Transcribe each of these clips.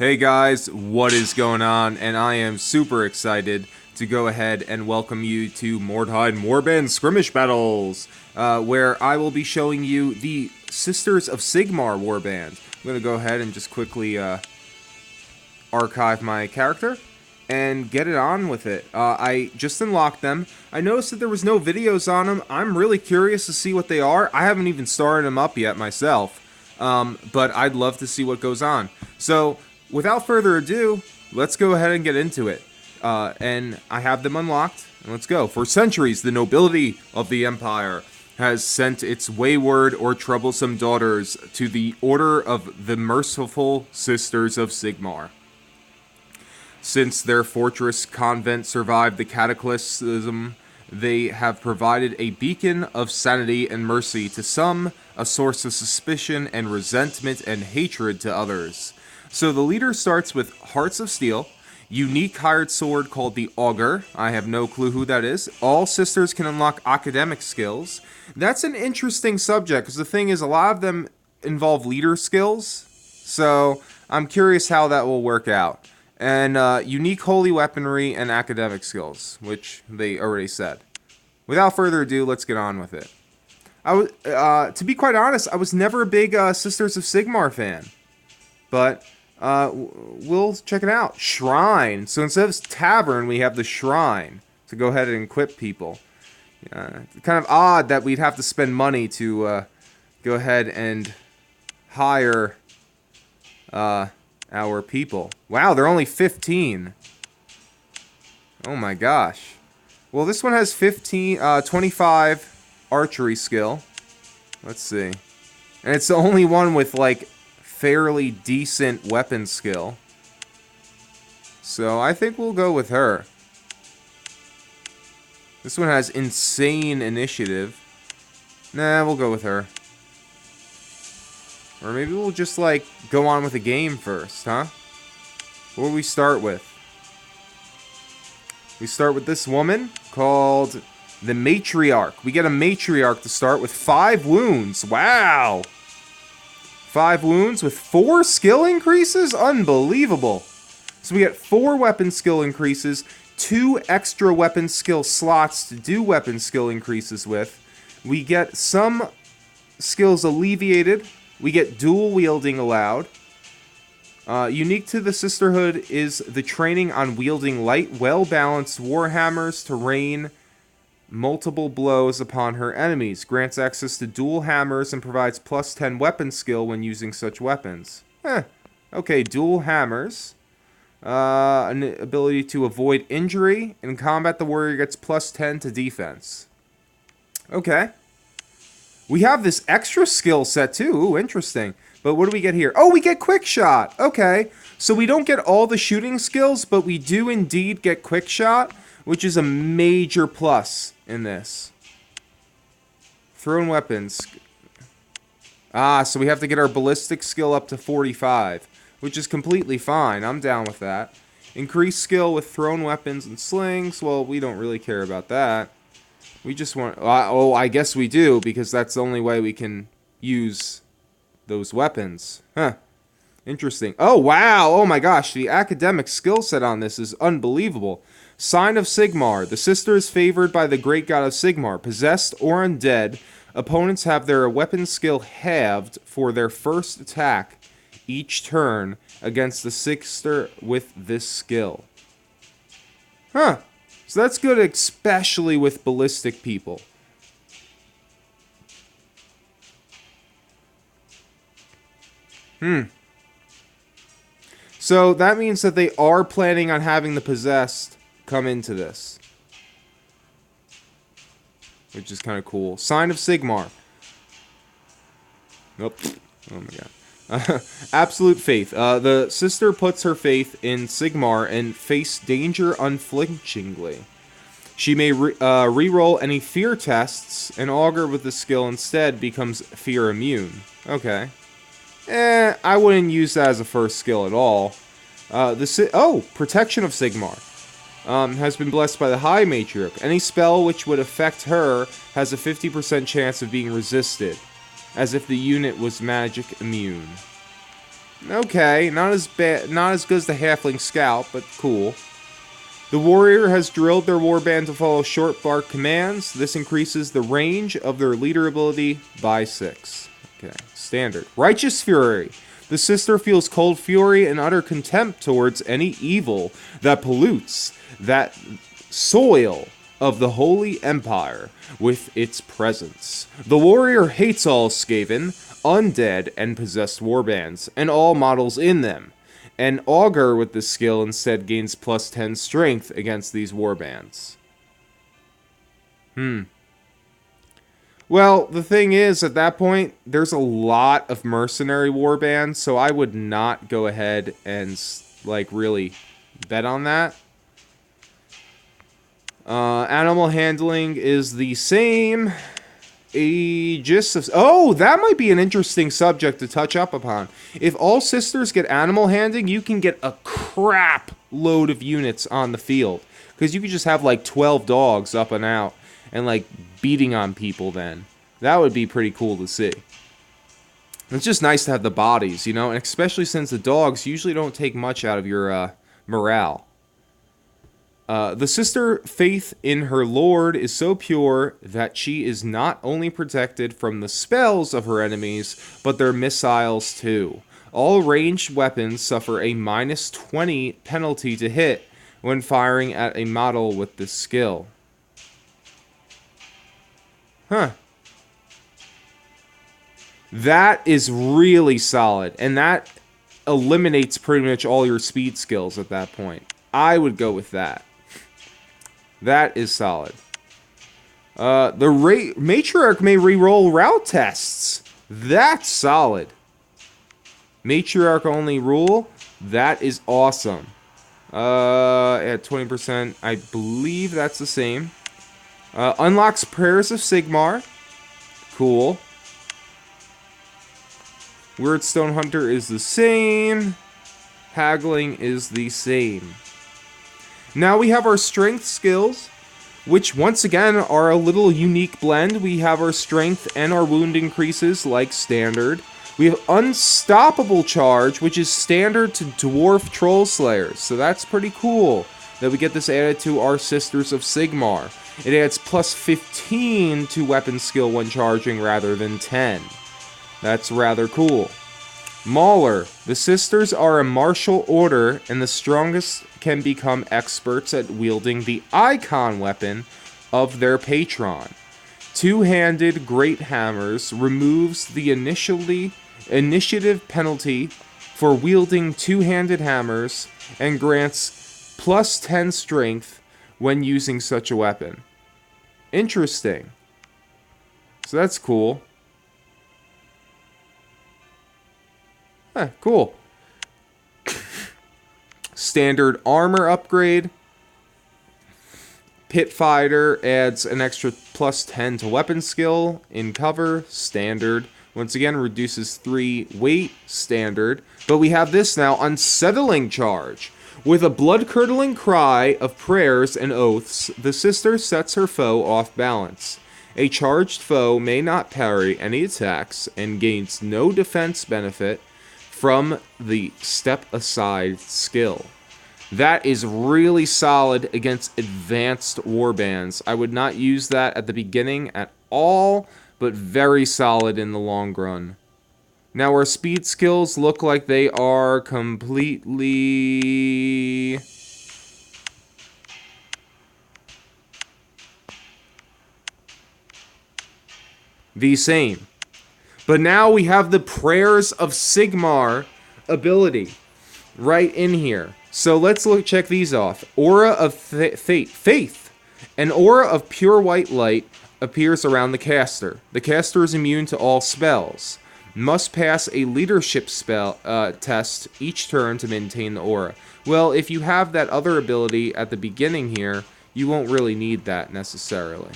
Hey guys, what is going on? And I am super excited to go ahead and welcome you to Mordheim Warband Skirmish battles, where I will be showing you the Sisters of Sigmar warband. I'm going to go ahead and just quickly archive my character and get it on with it. I just unlocked them. I noticed that there was no videos on them. I'm really curious to see what they are. I haven't even started them up yet myself, but I'd love to see what goes on. So, without further ado, let's go ahead and get into it. And I have them unlocked, and let's go. For centuries, the nobility of the Empire has sent its wayward or troublesome daughters to the Order of the Merciful Sisters of Sigmar. Since their fortress convent survived the cataclysm, they have provided a beacon of sanity and mercy to some, a source of suspicion and resentment and hatred to others. So the leader starts with Hearts of Steel, unique hired sword called the Augur. I have no clue who that is. All sisters can unlock academic skills. That's an interesting subject, because the thing is, a lot of them involve leader skills. So I'm curious how that will work out. And unique holy weaponry and academic skills, which they already said. Without further ado, let's get on with it. To be quite honest, I was never a big Sisters of Sigmar fan. But we'll check it out. Shrine. So instead of tavern, we have the shrine to go ahead and equip people. Kind of odd that we'd have to spend money to go ahead and hire our people. Wow, they're only 15. Oh my gosh. Well, this one has 25 archery skill. Let's see. And it's the only one with, like, fairly decent weapon skill. So I think we'll go with her. This one has insane initiative. Nah, we'll go with her. Or maybe we'll just, like, go on with the game first, huh? What do we start with? We start with this woman called the Matriarch. We get a Matriarch to start with 5 wounds. Wow! 5 wounds with 4 skill increases? Unbelievable. So we get 4 weapon skill increases, 2 extra weapon skill slots to do weapon skill increases with. We get some skills alleviated. We get dual wielding allowed. Unique to the Sisterhood is the training on wielding light, well-balanced warhammers to rain multiple blows upon her enemies. Grants access to dual hammers and provides plus 10 weapon skill when using such weapons. Okay, dual hammers. An ability to avoid injury. In combat, the warrior gets plus 10 to defense. Okay. We have this extra skill set too. Ooh, interesting. But what do we get here? Oh, we get quick shot. Okay. So we don't get all the shooting skills, but we do indeed get quick shot, which is a major plus in this. Thrown weapons. So we have to get our ballistic skill up to 45, which is completely fine. I'm down with that. Increased skill with thrown weapons and slings. Well, we don't really care about that. We just want... oh, I guess we do, because that's the only way we can use those weapons. Huh. Interesting. Oh, wow. Oh, my gosh. The academic skill set on this is unbelievable. Sign of Sigmar. The sister is favored by the great god of Sigmar. Possessed or undead, opponents have their weapon skill halved for their first attack each turn against the sister with this skill. Huh. So that's good, especially with ballistic people. So that means that they are planning on having the possessed come into this, which is kind of cool. Sign of Sigmar. Nope. Oh my god. Absolute faith. The sister puts her faith in Sigmar and face danger unflinchingly. She may re-roll any fear tests, and Augur with the skill instead becomes fear immune. Okay. I wouldn't use that as a first skill at all. Protection of Sigmar. Has been blessed by the High Matriarch. Any spell which would affect her has a 50% chance of being resisted, as if the unit was magic immune. Okay, not as bad, not as good as the Halfling Scout, but cool. The warrior has drilled their warband to follow short bark commands. This increases the range of their leader ability by 6. Okay, standard. Righteous Fury. The sister feels cold fury and utter contempt towards any evil that pollutes that soil of the Holy Empire with its presence. The warrior hates all Skaven, undead, and possessed warbands, and all models in them. An augur with this skill instead gains plus 10 strength against these warbands. Well, the thing is, at that point, there's a lot of mercenary warbands, so I would not go ahead and, like, really bet on that. Animal handling is the same. Aegis of... Oh, that might be an interesting subject to touch up upon. If all sisters get animal handling, you can get a crap load of units on the field. Because you could just have like 12 dogs up and out and like beating on people then. That would be pretty cool to see. It's just nice to have the bodies, you know, and especially since the dogs usually don't take much out of your morale. The sister faith in her lord is so pure that she is not only protected from the spells of her enemies, but their missiles too. All ranged weapons suffer a minus 20 penalty to hit when firing at a model with this skill. Huh. That is really solid, and that eliminates pretty much all your speed skills at that point. I would go with that. That is solid. The Matriarch may reroll route tests. That's solid. Matriarch only rule. That is awesome. At 20%, I believe that's the same. Unlocks Prayers of Sigmar. Cool. Weirdstone Hunter is the same. Haggling is the same. Now we have our strength skills, which once again are a little unique blend. We have our strength and our wound increases like standard. We have Unstoppable Charge, which is standard to Dwarf Troll Slayers. So that's pretty cool that we get this added to our Sisters of Sigmar. It adds plus 15 to weapon skill when charging rather than 10. That's rather cool. Mauler. The sisters are a martial order, and the strongest can become experts at wielding the icon weapon of their patron. Two-handed great hammers removes the initiative penalty for wielding two-handed hammers and grants plus 10 strength when using such a weapon. Interesting. So that's cool. Cool. Standard armor upgrade. Pit Fighter adds an extra plus 10 to weapon skill in cover. Standard. Once again, reduces 3 weight. Standard. But we have this now, Unsettling Charge. With a blood-curdling cry of prayers and oaths, the sister sets her foe off balance. A charged foe may not parry any attacks and gains no defense benefit from the Step Aside skill. That is really solid against advanced warbands. I would not use that at the beginning at all, but very solid in the long run. Now our speed skills look like they are completely... the same. But now we have the Prayers of Sigmar ability right in here. So let's check these off. Aura of Faith. An aura of pure white light appears around the caster. The caster is immune to all spells. Must pass a leadership spell test each turn to maintain the aura. Well, if you have that other ability at the beginning here, you won't really need that necessarily.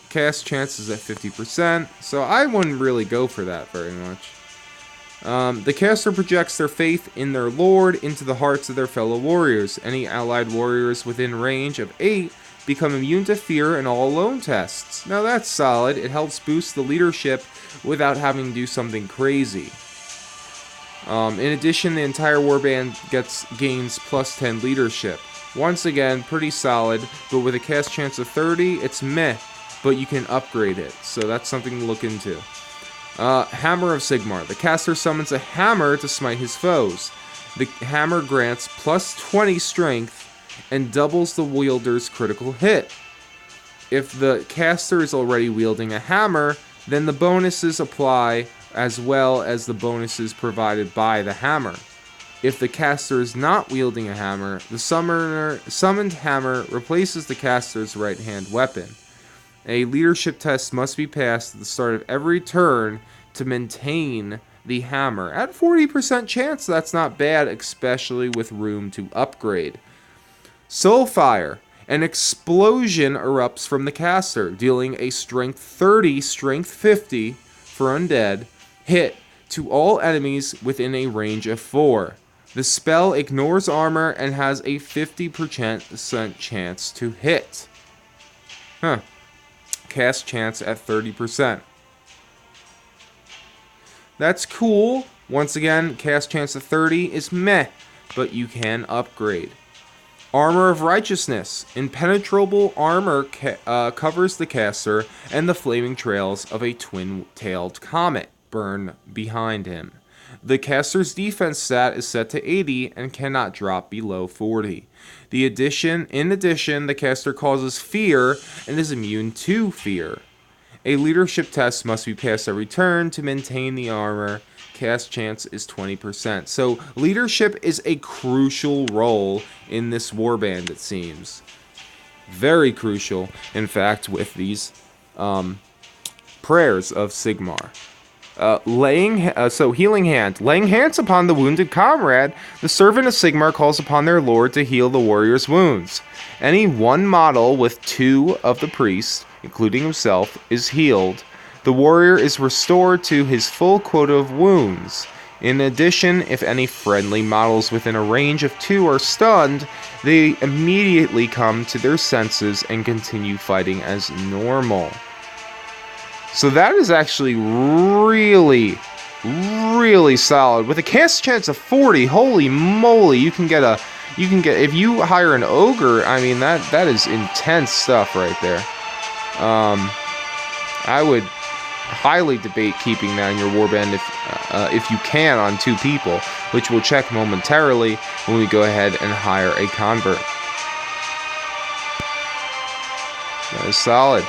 Cast chances at 50%, so I wouldn't really go for that very much. The caster projects their faith in their lord into the hearts of their fellow warriors. Any allied warriors within range of 8 become immune to fear in all alone tests. Now that's solid. It helps boost the leadership without having to do something crazy. In addition, the entire warband gains plus 10 leadership. Once again, pretty solid, but with a cast chance of 30, it's meh, but you can upgrade it, so that's something to look into. Hammer of Sigmar. The caster summons a hammer to smite his foes. The hammer grants plus 20 strength and doubles the wielder's critical hit. If the caster is already wielding a hammer, then the bonuses apply as well as the bonuses provided by the hammer. If the caster is not wielding a hammer, the summoned hammer replaces the caster's right-hand weapon. A leadership test must be passed at the start of every turn to maintain the hammer. At 40% chance, that's not bad, especially with room to upgrade. Soulfire. An explosion erupts from the caster, dealing a strength 30, strength 50 for undead hit to all enemies within a range of 4. The spell ignores armor and has a 50% chance to hit. Cast chance at 30%. That's cool. Once again, cast chance of 30 is meh, but you can upgrade. Armor of Righteousness. Impenetrable armor covers the caster, and the flaming trails of a twin-tailed comet burn behind him. The caster's defense stat is set to 80 and cannot drop below 40. In addition, the caster causes fear and is immune to fear. A leadership test must be passed every turn to maintain the armor. Cast chance is 20%. So leadership is a crucial role in this warband, it seems. Very crucial, in fact, with these prayers of Sigmar. Healing Hand. Laying hands upon the wounded comrade, the servant of Sigmar calls upon their lord to heal the warrior's wounds. Any one model with 2 of the priests, including himself, is healed. The warrior is restored to his full quota of wounds. In addition, if any friendly models within a range of 2 are stunned, they immediately come to their senses and continue fighting as normal. So that is actually really, really solid. With a cast chance of 40, holy moly, you can get if you hire an ogre, I mean that is intense stuff right there. I would highly debate keeping that in your warband if you can on 2 people, which we'll check momentarily when we go ahead and hire a convert. That is solid.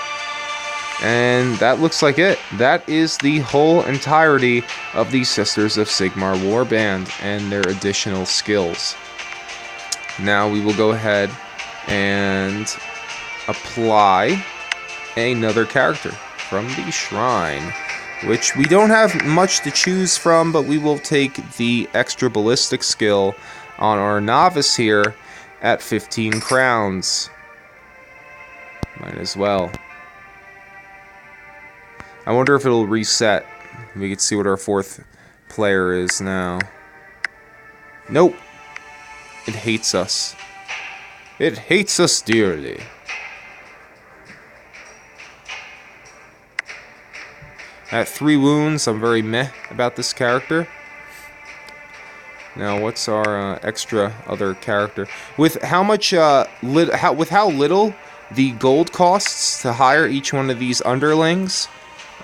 And that looks like it. That is the whole entirety of the Sisters of Sigmar warband and their additional skills. Now we will go ahead and apply another character from the shrine, which we don't have much to choose from, but we will take the extra ballistic skill on our novice here at 15 crowns. Might as well. I wonder if it'll reset. We can see what our 4th player is now. Nope. It hates us. It hates us dearly. At 3 wounds, I'm very meh about this character. Now, what's our extra other character? With how much, with how little the gold costs to hire each one of these underlings,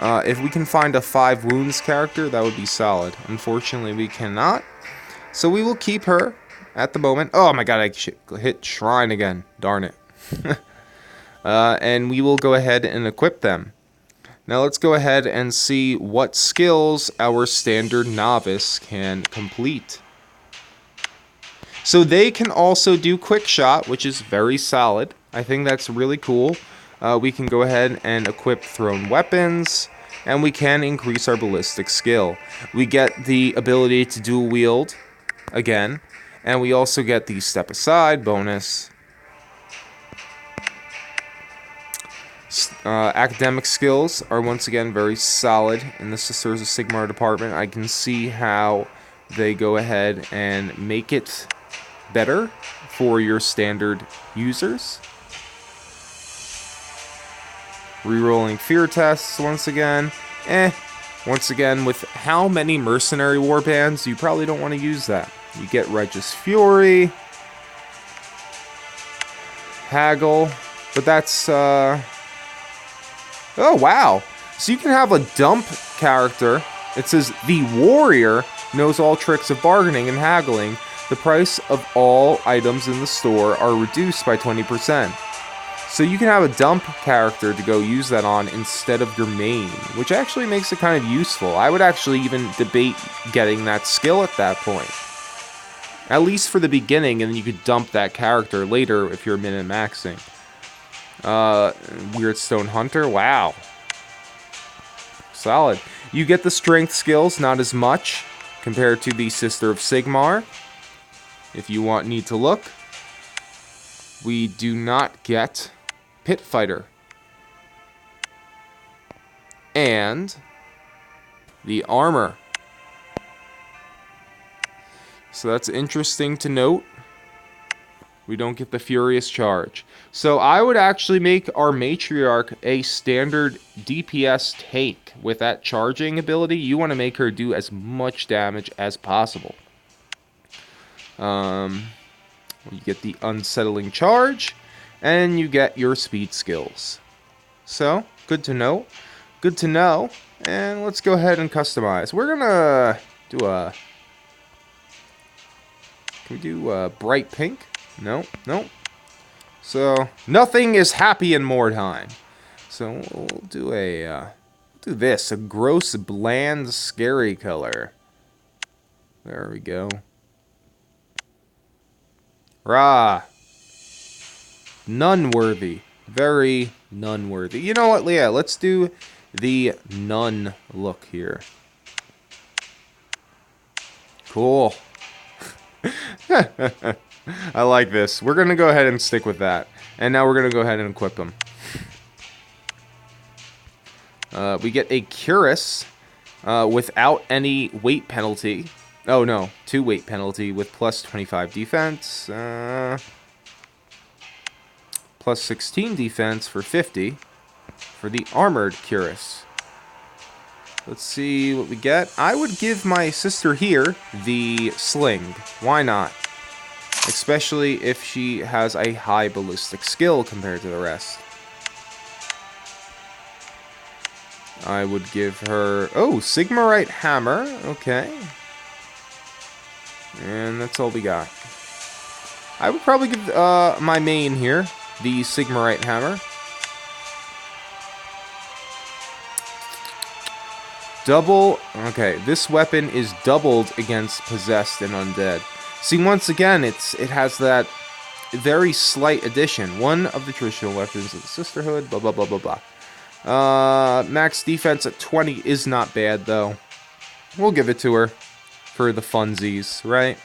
if we can find a 5 wounds character, that would be solid. Unfortunately, we cannot. So we will keep her at the moment. Oh my god, I hit shrine again. Darn it. And we will go ahead and equip them. Now let's go ahead and see what skills our standard novice can complete. So they can also do quick shot, which is very solid. I think that's really cool. We can go ahead and equip thrown weapons, and we can increase our ballistic skill. We get the ability to dual wield again, and we also get the step aside bonus. Academic skills are once again very solid in the Sisters of Sigmar department. I can see how they go ahead and make it better for your standard users. Rerolling fear tests once again. Once again, with how many mercenary warbands, you probably don't want to use that. You get Regis Fury, Haggle, but that's, oh wow. So you can have a dump character. It says, the warrior knows all tricks of bargaining and haggling. The price of all items in the store are reduced by 20%. So you can have a dump character to go use that on instead of your main, which actually makes it kind of useful. I would actually even debate getting that skill at that point. At least for the beginning, and then you could dump that character later if you're min-maxing. Weird Stone Hunter, wow. Solid. You get the strength skills, not as much, compared to the Sister of Sigmar. If you need to look. We do not get Pit Fighter. And the armor. So that's interesting to note. We don't get the Furious Charge. So I would actually make our Matriarch a standard DPS take. With that charging ability, you want to make her do as much damage as possible. You get the Unsettling Charge, and you get your speed skills. So, good to know. Good to know. And let's go ahead and customize. We're gonna do a... Can we do bright pink? No, no. So, nothing is happy in Mordheim. So, we'll do a... do this. A gross, bland, scary color. There we go. Rah. Nun-worthy. Very nun-worthy. You know what, Leah? Let's do the nun look here. Cool. I like this. We're going to go ahead and stick with that. And now we're going to go ahead and equip them. We get a Cuirass without any weight penalty. Oh, no. 2 weight penalty with plus 25 defense. Plus 16 defense for 50 for the armored Cuirass. Let's see what we get. I would give my sister here the sling. Why not? Especially if she has a high ballistic skill compared to the rest. I would give her... Oh, Sigmarite Hammer. Okay. And that's all we got. I would probably give my main here the Sigmarite Hammer. Double... Okay, this weapon is doubled against Possessed and Undead. See, once again, it has that very slight addition. One of the traditional weapons of the Sisterhood, blah, blah, blah, blah, blah. Max defense at 20 is not bad, though. We'll give it to her for the funsies, right?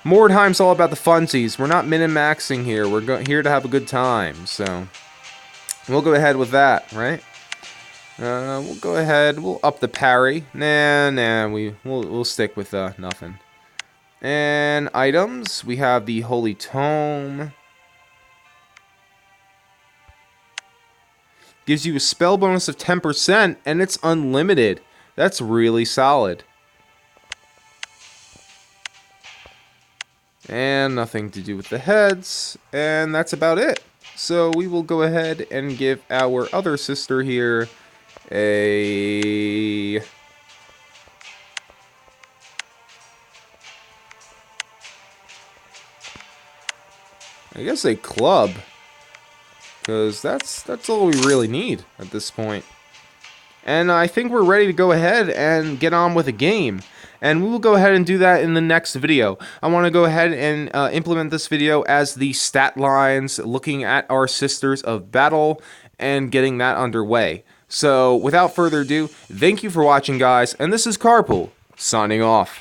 Mordheim's all about the funsies. We're not min-maxing here. We're here to have a good time, so we'll go ahead with that, right? We'll go ahead. We'll up the parry. Nah. We'll stick with nothing. And items, we have the Holy Tome. Gives you a spell bonus of 10%, and it's unlimited. That's really solid. And nothing to do with the heads, and that's about it. So we will go ahead and give our other sister here a... I guess a club. Because that's all we really need at this point. And I think we're ready to go ahead and get on with a game. And we will go ahead and do that in the next video. I want to go ahead and implement this video as the stat lines, looking at our Sisters of Battle, and getting that underway. So, without further ado, thank you for watching, guys, and this is Carpool, signing off.